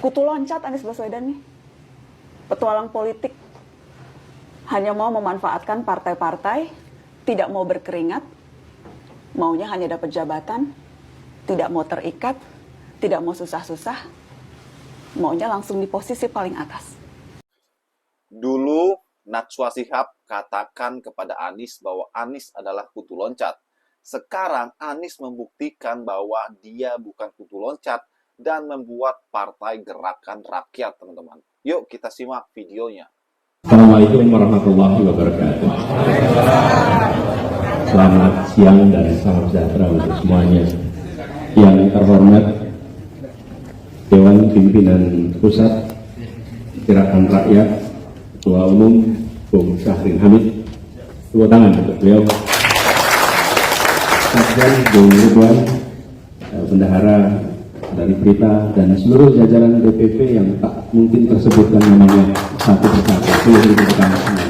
Kutu loncat Anies Baswedan nih. Petualang politik. Hanya mau memanfaatkan partai-partai, tidak mau berkeringat, maunya hanya dapat jabatan, tidak mau terikat, tidak mau susah-susah, maunya langsung di posisi paling atas. Dulu Najwa Shihab katakan kepada Anies bahwa Anies adalah kutu loncat. Sekarang Anies membuktikan bahwa dia bukan kutu loncat dan membuat Partai Gerakan Rakyat, teman-teman. Yuk kita simak videonya. Assalamualaikum warahmatullahi wabarakatuh. Selamat siang dan salam sejahtera untuk semuanya. Yang terhormat Dewan Pimpinan Pusat Gerakan Rakyat, Ketua Umum Bung Syahrin Hamid. Tepuk tangan untuk beliau. Sekjen Bung Ridwan, Bendahara dari Berita, dan seluruh jajaran DPP yang tak mungkin tersebutkan namanya satu persatu, seluruh rekan semuanya,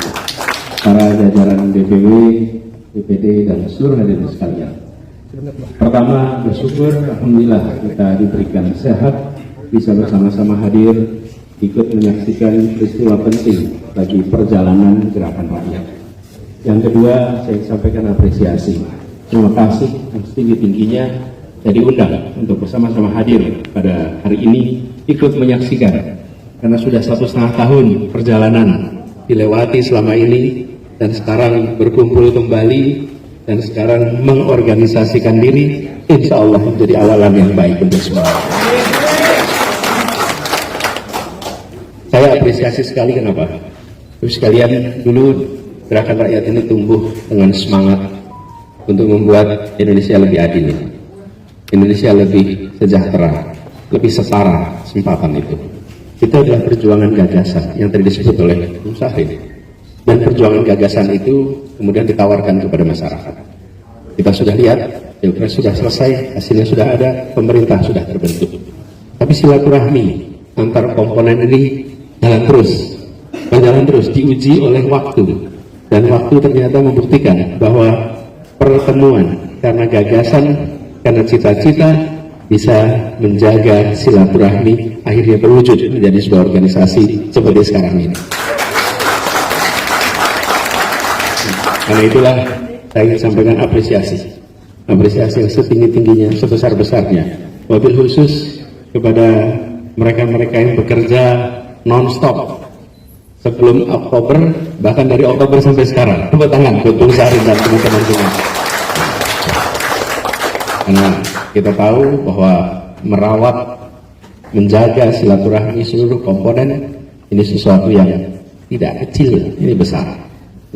para jajaran DPW, DPD, dan seluruh hadirin sekalian. Pertama, bersyukur alhamdulillah kita diberikan sehat, bisa bersama-sama hadir ikut menyaksikan peristiwa penting bagi perjalanan gerakan rakyat. Yang kedua, saya sampaikan apresiasi. Terima kasih yang setinggi-tingginya saya diundang untuk bersama-sama hadir pada hari ini ikut menyaksikan, karena sudah 1,5 tahun perjalanan dilewati selama ini, dan sekarang berkumpul kembali dan sekarang mengorganisasikan diri, insya Allah menjadi awalan yang baik untuk semua. Saya apresiasi sekali, kenapa? Terus sekalian, dulu gerakan rakyat ini tumbuh dengan semangat untuk membuat Indonesia lebih adil, Indonesia lebih sejahtera, lebih setara kesempatan itu. Itu adalah perjuangan gagasan yang tadi disebut oleh Bung Syahrin. Dan perjuangan gagasan itu kemudian ditawarkan kepada masyarakat. Kita sudah lihat, Pilpres sudah selesai, hasilnya sudah ada, pemerintah sudah terbentuk. Tapi silaturahmi antar komponen ini jalan terus, diuji oleh waktu. Dan waktu ternyata membuktikan bahwa pertemuan karena gagasan, karena cita-cita, bisa menjaga silaturahmi, akhirnya berwujud menjadi sebuah organisasi seperti sekarang ini. Karena itulah saya ingin sampaikan apresiasi yang setinggi-tingginya, sebesar-besarnya, wabil khusus kepada mereka-mereka yang bekerja non-stop sebelum Oktober, bahkan dari Oktober sampai sekarang. Tepuk tangan buat Bung Syahrin dan teman-teman semua. Karena kita tahu bahwa merawat, menjaga silaturahmi seluruh komponen ini sesuatu yang tidak kecil, ini besar.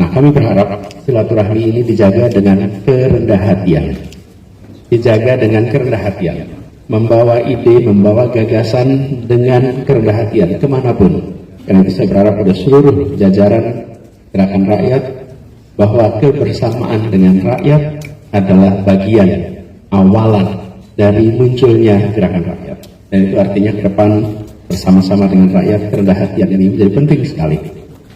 Nah, kami berharap silaturahmi ini dijaga dengan kerendah hatian, membawa ide, membawa gagasan dengan kerendah hatian kemanapun. Karena itu saya berharap pada seluruh jajaran gerakan rakyat bahwa kebersamaan dengan rakyat adalah bagian awalan dari munculnya gerakan rakyat. Dan itu artinya ke depan bersama-sama dengan rakyat, kerendah hatian ini menjadi penting sekali.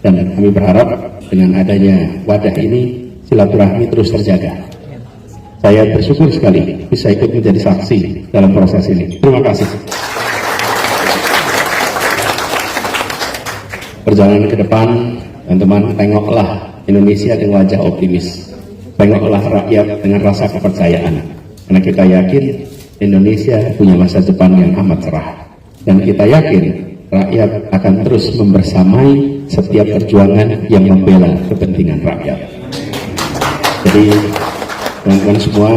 Dan kami berharap dengan adanya wadah ini silaturahmi terus terjaga. Saya bersyukur sekali bisa ikut menjadi saksi dalam proses ini. Terima kasih. Perjalanan ke depan, teman-teman, tengoklah Indonesia dengan wajah optimis. Tengoklah rakyat dengan rasa kepercayaan. Karena kita yakin Indonesia punya masa depan yang amat cerah. Dan kita yakin rakyat akan terus membersamai setiap perjuangan yang membela kepentingan rakyat. Jadi teman-teman semua,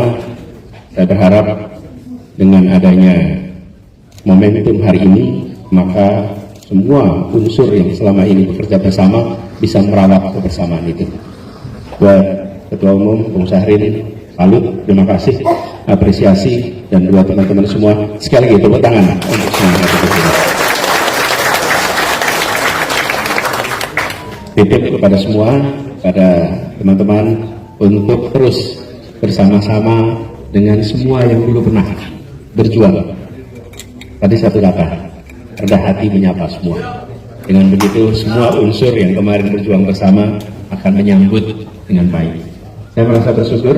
saya berharap dengan adanya momentum hari ini, maka semua unsur yang selama ini bekerja bersama bisa merawat kebersamaan itu. Buat Ketua Umum Bung Syahrin, salut, terima kasih, apresiasi, dan buat teman-teman semua sekali lagi tepuk tangan untuk semangat kita. Titip kepada semua, pada teman-teman untuk terus bersama-sama dengan semua yang dulu pernah berjuang. Tadi satu kata, rendah hati menyapa semua. Dengan begitu semua unsur yang kemarin berjuang bersama akan menyambut dengan baik. Saya merasa bersyukur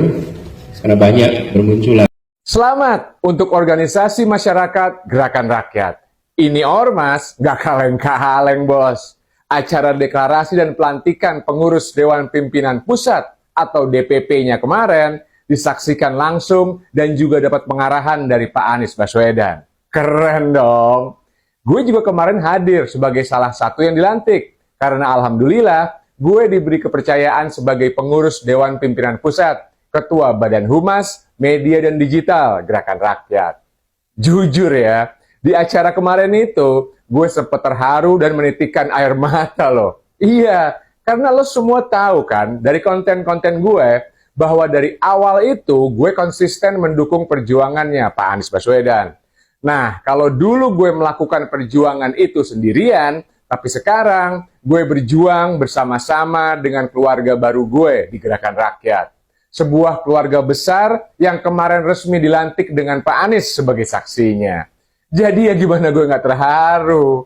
karena banyak bermunculan. Selamat untuk organisasi masyarakat Gerakan Rakyat. Ini ormas gak kaleng-kaleng, bos. Acara deklarasi dan pelantikan pengurus Dewan Pimpinan Pusat atau DPP-nya kemarin disaksikan langsung dan juga dapat pengarahan dari Pak Anies Baswedan. Keren dong. Gue juga kemarin hadir sebagai salah satu yang dilantik. Karena alhamdulillah, gue diberi kepercayaan sebagai pengurus Dewan Pimpinan Pusat, Ketua Badan Humas, Media dan Digital Gerakan Rakyat. Jujur ya, di acara kemarin itu, gue sempat terharu dan menitikkan air mata loh. Iya, karena lo semua tahu kan, dari konten-konten gue, bahwa dari awal itu gue konsisten mendukung perjuangannya Pak Anies Baswedan. Nah, kalau dulu gue melakukan perjuangan itu sendirian, tapi sekarang gue berjuang bersama-sama dengan keluarga baru gue di Gerakan Rakyat. Sebuah keluarga besar yang kemarin resmi dilantik dengan Pak Anies sebagai saksinya. Jadi ya gimana gue nggak terharu?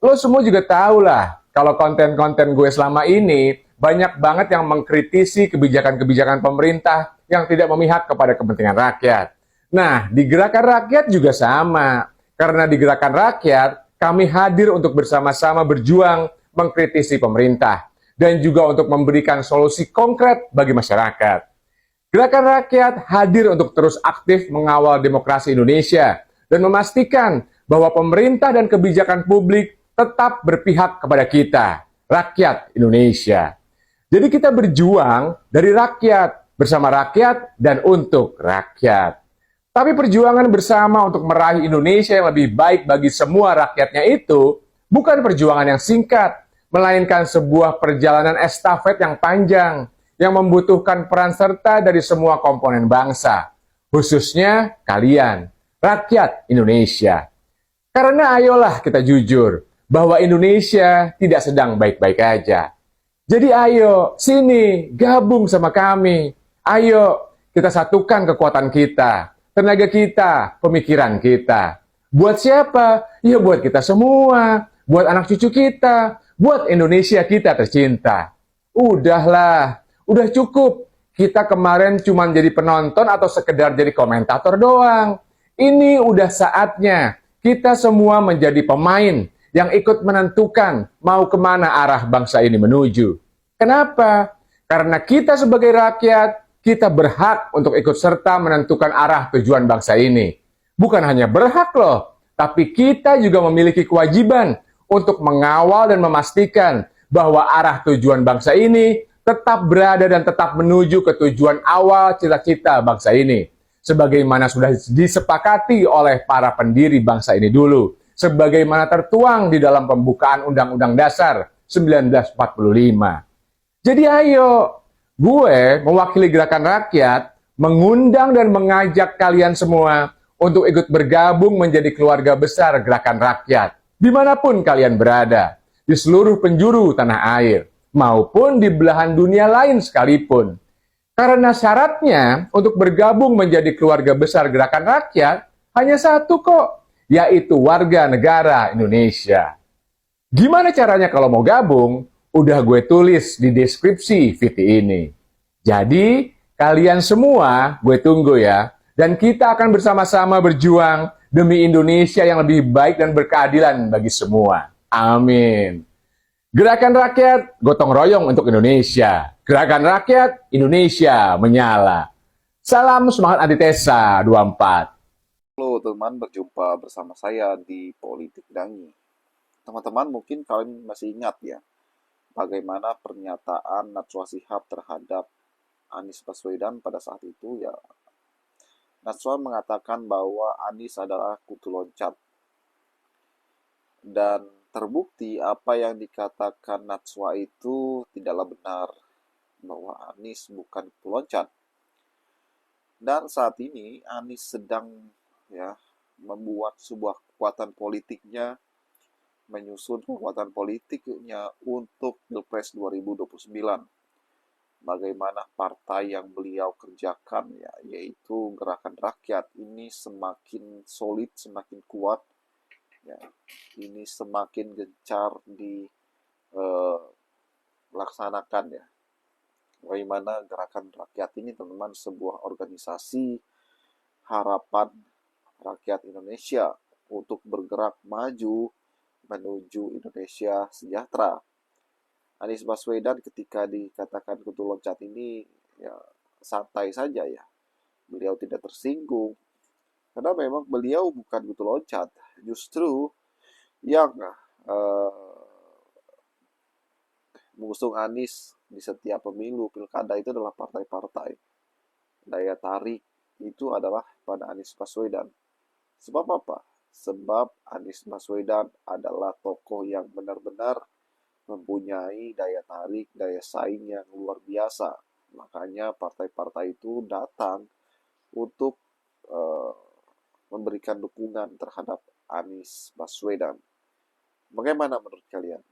Lo semua juga tahu lah, kalau konten-konten gue selama ini banyak banget yang mengkritisi kebijakan-kebijakan pemerintah yang tidak memihak kepada kepentingan rakyat. Nah, di Gerakan Rakyat juga sama. Karena di Gerakan Rakyat, kami hadir untuk bersama-sama berjuang mengkritisi pemerintah dan juga untuk memberikan solusi konkret bagi masyarakat. Gerakan Rakyat hadir untuk terus aktif mengawal demokrasi Indonesia dan memastikan bahwa pemerintah dan kebijakan publik tetap berpihak kepada kita, rakyat Indonesia. Jadi kita berjuang dari rakyat, bersama rakyat, dan untuk rakyat. Tapi perjuangan bersama untuk meraih Indonesia yang lebih baik bagi semua rakyatnya itu bukan perjuangan yang singkat, melainkan sebuah perjalanan estafet yang panjang, yang membutuhkan peran serta dari semua komponen bangsa, khususnya kalian, rakyat Indonesia. Karena ayolah kita jujur, bahwa Indonesia tidak sedang baik-baik aja. Jadi ayo, sini, gabung sama kami. Ayo, kita satukan kekuatan kita, tenaga kita, pemikiran kita. Buat siapa? Ya buat kita semua, buat anak cucu kita, buat Indonesia kita tercinta. Udahlah, udah cukup. Kita kemarin cuma jadi penonton atau sekedar jadi komentator doang. Ini udah saatnya kita semua menjadi pemain yang ikut menentukan mau kemana arah bangsa ini menuju. Kenapa? Karena kita sebagai rakyat, kita berhak untuk ikut serta menentukan arah tujuan bangsa ini. Bukan hanya berhak loh, tapi kita juga memiliki kewajiban untuk mengawal dan memastikan bahwa arah tujuan bangsa ini tetap berada dan tetap menuju ke tujuan awal cita-cita bangsa ini. Sebagaimana sudah disepakati oleh para pendiri bangsa ini dulu. Sebagaimana tertuang di dalam pembukaan Undang-Undang Dasar 1945. Jadi ayo, gue mewakili Gerakan Rakyat, mengundang dan mengajak kalian semua untuk ikut bergabung menjadi keluarga besar Gerakan Rakyat, dimanapun kalian berada, di seluruh penjuru tanah air, maupun di belahan dunia lain sekalipun. Karena syaratnya untuk bergabung menjadi keluarga besar Gerakan Rakyat hanya satu kok, yaitu warga negara Indonesia. Gimana caranya kalau mau gabung? Udah gue tulis di deskripsi video ini. Jadi, kalian semua gue tunggu ya. Dan kita akan bersama-sama berjuang demi Indonesia yang lebih baik dan berkeadilan bagi semua. Amin. Gerakan Rakyat, gotong royong untuk Indonesia. Gerakan Rakyat, Indonesia menyala. Salam semangat antitesa 24. Halo teman, berjumpa bersama saya di Politik Dangi. Teman-teman mungkin kalian masih ingat ya, bagaimana pernyataan Najwa Shihab terhadap Anies Baswedan pada saat itu ya. Najwa mengatakan bahwa Anies adalah kutu loncat. Dan terbukti apa yang dikatakan Najwa itu tidaklah benar, bahwa Anies bukan kutu loncat. Dan saat ini Anies sedang membuat sebuah kekuatan politiknya, menyusun kekuatan politiknya untuk Pilpres 2029. Bagaimana partai yang beliau kerjakan yaitu Gerakan Rakyat ini semakin solid, semakin kuat, ini semakin gencar dilaksanakan ya. Bagaimana Gerakan Rakyat ini teman-teman sebuah organisasi harapan rakyat Indonesia untuk bergerak maju menuju Indonesia sejahtera. Anies Baswedan ketika dikatakan kutu loncat ini ya santai saja ya. Beliau tidak tersinggung karena memang beliau bukan kutu loncat. Justru yang mengusung Anies di setiap pemilu pilkada itu adalah partai-partai. Daya tarik itu adalah pada Anies Baswedan. Sebab apa? Sebab Anies Baswedan adalah tokoh yang benar-benar mempunyai daya tarik, daya saing yang luar biasa. Makanya partai-partai itu datang untuk memberikan dukungan terhadap Anies Baswedan. Bagaimana menurut kalian?